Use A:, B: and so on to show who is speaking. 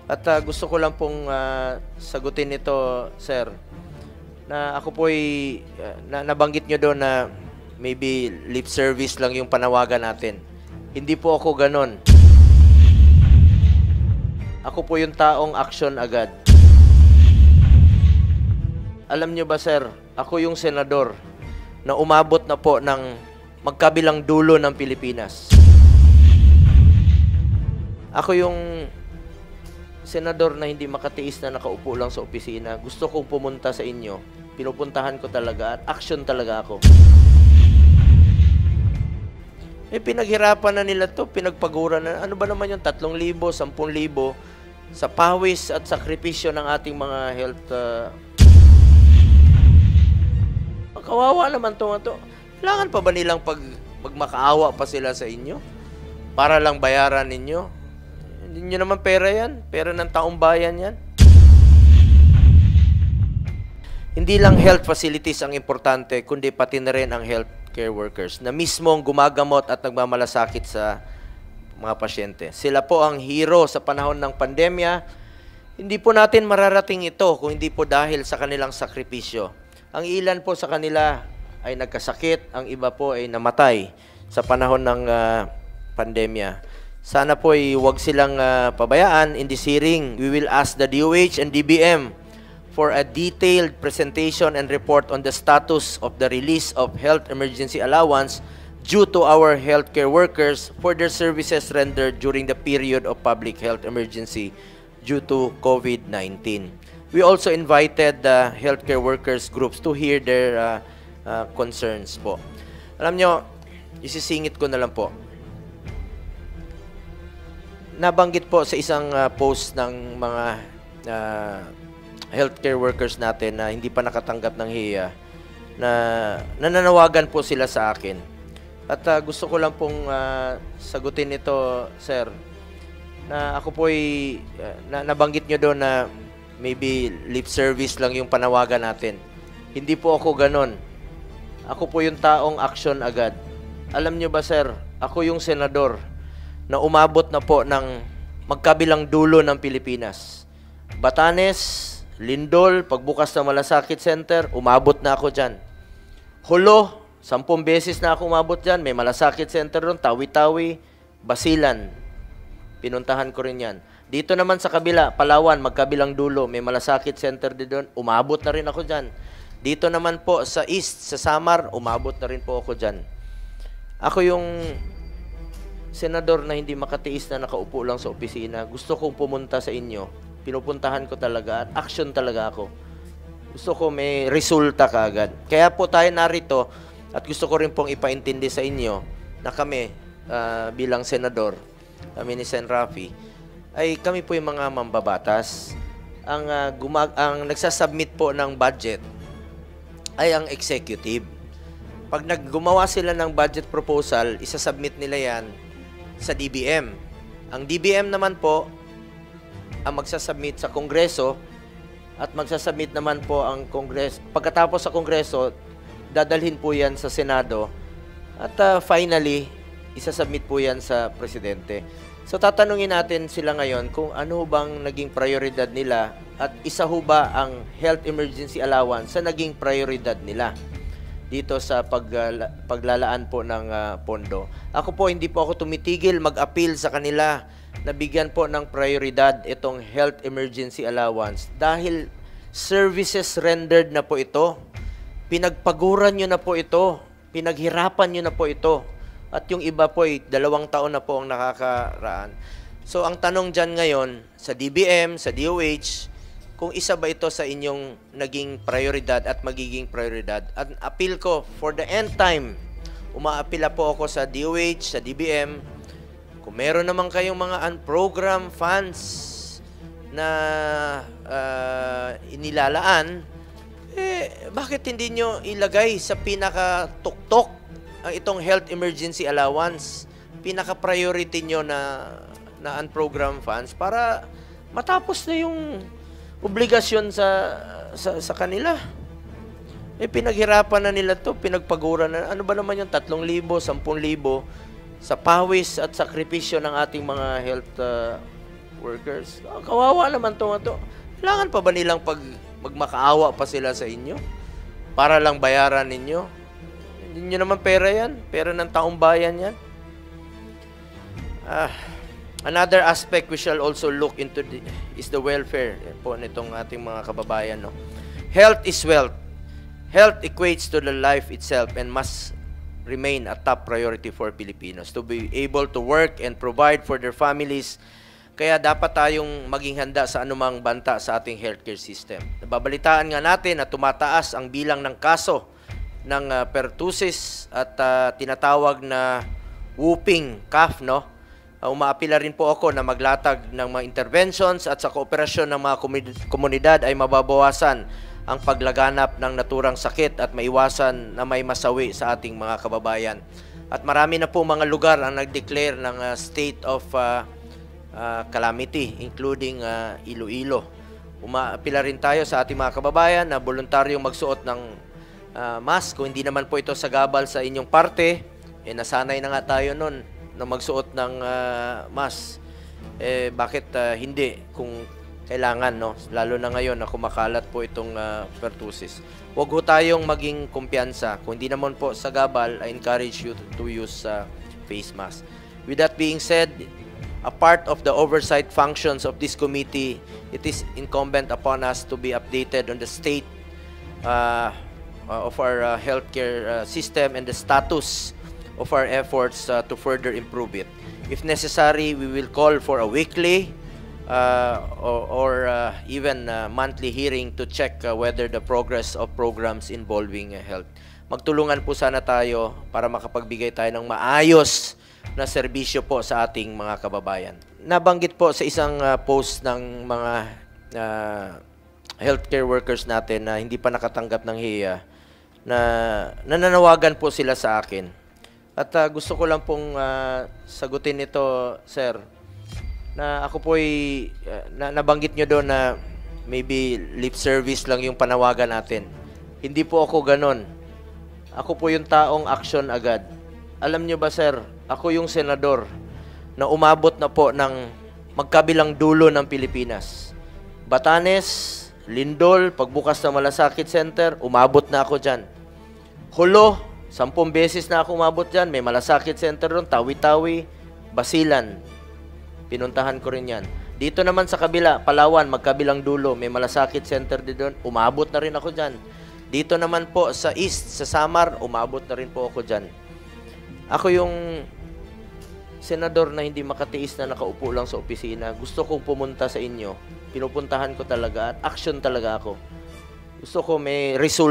A: At gusto ko lang pong sagutin ito, sir, na ako po'y nabanggit nyo doon na maybe lip service lang yung panawagan natin. Hindi po ako ganon. Ako po yung taong action agad. Alam nyo ba, sir, ako yung senador na umabot na po ng magkabilang dulo ng Pilipinas. Ako yung senador na hindi makatiis na nakaupo lang sa opisina. Gusto kong pumunta sa inyo. Pinupuntahan ko talaga at action talaga ako. Pinaghirapan na nila to, pinagpaguran na. Ano ba naman yung 3,000, 10,000 sa pawis at sakripisyo ng ating mga health. Kawawa naman to. Kailangan pa ba nilang magmakaawa pa sila sa inyo? Para lang bayaran ninyo? Hindi nyo naman pera yan. Pera ng taong bayan yan. Hindi lang health facilities ang importante, kundi pati na rin ang healthcare workers na mismo ang gumagamot at nagmamalasakit sa mga pasyente. Sila po ang hero sa panahon ng pandemya. Hindi po natin mararating ito kung hindi po dahil sa kanilang sakripisyo. Ang ilan po sa kanila ay nagkasakit, ang iba po ay namatay sa panahon ng pandemya. Sana po ay huwag silang pabayaan. In this hearing, we will ask the DOH and DBM for a detailed presentation and report on the status of the release of health emergency allowance due to our healthcare workers for their services rendered during the period of public health emergency due to COVID-19. We also invited the healthcare workers groups to hear their concerns po. Alam nyo, isisingit ko na lang po. Nabanggit po sa isang post ng mga healthcare workers natin na hindi pa nakatanggap ng HIA na nananawagan po sila sa akin. At gusto ko lang pong sagutin ito, sir, na ako po'y nabanggit nyo doon na maybe lip service lang yung panawagan natin. Hindi po ako ganon. Ako po yung taong action agad. Alam nyo ba, sir, ako yung senador na umabot na po ng magkabilang dulo ng Pilipinas. Batanes, Lindol, pagbukas ng Malasakit Center, umabot na ako dyan. Hulo, 10 beses na ako umabot dyan. May Malasakit Center doon, Tawi-Tawi, Basilan. Pinuntahan ko rin yan. Dito naman sa kabila, Palawan, magkabilang dulo, may Malasakit Center din doon, umabot na rin ako dyan. Dito naman po sa East, sa Samar, umabot na rin po ako dyan. Ako yung senador na hindi makatiis na nakaupo lang sa opisina. Gusto kong pumunta sa inyo. Pinupuntahan ko talaga at action talaga ako. Gusto ko may resulta kaagad. Kaya po tayo narito at gusto ko rin pong ipaintindi sa inyo na kami bilang senador, kami ni Sen. Raffy, ay kami po yung mga mambabatas. Ang nagsasubmit po ng budget ay ang executive. Pag naggumawa sila ng budget proposal, isasubmit nila yan sa DBM. Ang DBM naman po ang magsasubmit sa Kongreso at magsasubmit naman po ang Kongreso. Pagkatapos sa Kongreso, dadalhin po yan sa Senado at finally, isasubmit po yan sa Presidente. So tatanungin natin sila ngayon kung ano bang naging prioridad nila at isa ho ba ang health emergency allowance sa naging prioridad nila dito sa paglalaan po ng pondo. Ako po, hindi po ako tumitigil mag-appeal sa kanila na bigyan po ng prioridad itong health emergency allowance dahil services rendered na po ito, pinagpaguran nyo na po ito, pinaghirapan nyo na po ito, at yung iba po ay 2 taon na po ang nakakaraan. So ang tanong dyan ngayon sa DBM, sa DOH, kung isa ba ito sa inyong naging prioridad at magiging prioridad. At appeal ko for the end time, umaapila po ako sa DOH, sa DBM, kung meron naman kayong mga unprogrammed funds na inilalaan, bakit hindi nyo ilagay sa pinaka-tuktok ang itong health emergency allowance, pinaka-priority nyo na unprogrammed funds para matapos na yung obligasyon sa kanila. Pinaghirapan na nila to, pinagpaguran na. Ano ba naman yung 3,000, 10,000 sa pawis at sakripisyo ng ating mga health workers. Kawawa naman to. Kailangan pa ba nilang magmakaawa pa sila sa inyo? Para lang bayaran ninyo? Hindi nyo naman pera yan. Pera ng taong bayan yan. Another aspect we shall also look into is the welfare po nitong ating mga kababayan. No? Health is wealth. Health equates to the life itself and must remain a top priority for Filipinos to be able to work and provide for their families. Kaya dapat tayong maging handa sa anumang banta sa ating healthcare system. Nababalitaan nga natin na tumataas ang bilang ng kaso ng pertussis at tinatawag na whooping cough, no? Umaapila rin po ako na maglatag ng mga interventions at sa kooperasyon ng mga komunidad ay mababawasan ang paglaganap ng naturang sakit at maiwasan na may masawi sa ating mga kababayan. At marami na po mga lugar ang nag-declare ng state of calamity, including Iloilo. Umaapila rin tayo sa ating mga kababayan na voluntaryong magsuot ng mask. Kung hindi naman po ito sagabal sa inyong parte, nasanay na nga tayo nun na magsuot ng mask. Bakit hindi kung kailangan, no? Lalo na ngayon na kumakalat po itong pertussis. Huwag ho tayong maging kumpiyansa. Kung hindi naman po sagabal, I encourage you to use face mask. With that being said, a part of the oversight functions of this committee, it is incumbent upon us to be updated on the state of our healthcare system and the status of our efforts to further improve it. If necessary, we will call for a weekly or even monthly hearing to check whether the progress of programs involving health. Magtulungan po sana tayo para makapagbigay tayo ng maayos na serbisyo po sa ating mga kababayan. Nabanggit po sa isang post ng mga healthcare workers natin na hindi pa nakatanggap ng HEA na nananawagan po sila sa akin. At gusto ko lang pong sagutin ito, sir, na ako po'y nabanggit nyo doon na maybe lip service lang yung panawagan natin. Hindi po ako ganon. Ako po yung taong action agad. Alam nyo ba, sir, ako yung senador na umabot na po ng magkabilang dulo ng Pilipinas. Batanes, Lindol, pagbukas ng Malasakit Center, umabot na ako dyan. Hulo, 10 beses na ako umabot dyan. May Malasakit Center doon, Tawi-Tawi, Basilan. Pinuntahan ko rin yan. Dito naman sa kabila, Palawan, magkabilang dulo, may Malasakit Center din doon. Umabot na rin ako dyan. Dito naman po sa East, sa Samar, umabot na rin po ako dyan. Ako yung senador na hindi makatiis na nakaupo lang sa opisina. Gusto kong pumunta sa inyo. Pinupuntahan ko talaga at action talaga ako. Gusto ko may result